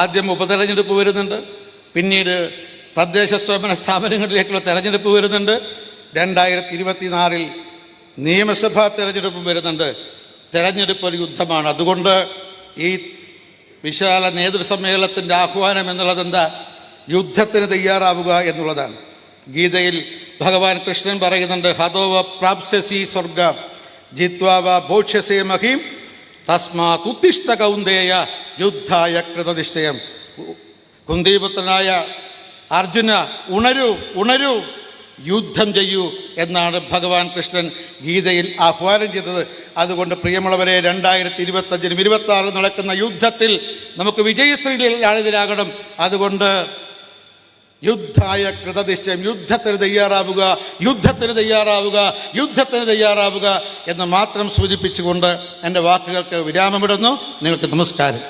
ആദ്യം ഉപതെരഞ്ഞെടുപ്പ് വരുന്നുണ്ട്, പിന്നീട് തദ്ദേശ സ്വയംഭരണ സ്ഥാപനങ്ങളിലേക്കുള്ള തെരഞ്ഞെടുപ്പ് വരുന്നുണ്ട്, 2024-ൽ നിയമസഭാ തെരഞ്ഞെടുപ്പും വരുന്നുണ്ട്. തെരഞ്ഞെടുപ്പ് ഒരു യുദ്ധമാണ്. അതുകൊണ്ട് ഈ വിശാല നേതൃസമ്മേളനത്തിൻ്റെ ആഹ്വാനം എന്നുള്ളത് എന്താ? യുദ്ധത്തിന് തയ്യാറാവുക എന്നുള്ളതാണ്. ഗീതയിൽ ഭഗവാൻ കൃഷ്ണൻ പറയുന്നുണ്ട്, ഹതോവ പ്രാപ്സ്യസി സ്വർഗ ജിത്വാവ ഭോക്ഷ്യസേ മഹീം തസ്മാത് ഉത്തിഷ്ഠ കൗന്ദേയ യുദ്ധായ കൃതനിശ്ചയം. കുന്തിപുത്രനായ അർജുന, ഉണരൂ, യുദ്ധം ചെയ്യൂ എന്നാണ് ഭഗവാൻ കൃഷ്ണൻ ഗീതയിൽ ആഹ്വാനം ചെയ്തത്. അതുകൊണ്ട് പ്രിയമുള്ളവരെ, 2025-ലും 2026-ലും നടക്കുന്ന യുദ്ധത്തിൽ നമുക്ക് വിജയശ്രീലാളിതരാകണം. അതുകൊണ്ട് യുദ്ധായ കൃതനിശ്ചയം, യുദ്ധത്തിന് തയ്യാറാവുക എന്ന് മാത്രം സൂചിപ്പിച്ചുകൊണ്ട് എൻ്റെ വാക്കുകൾക്ക് വിരാമമിടുന്നു. നിങ്ങൾക്ക് നമസ്കാരം.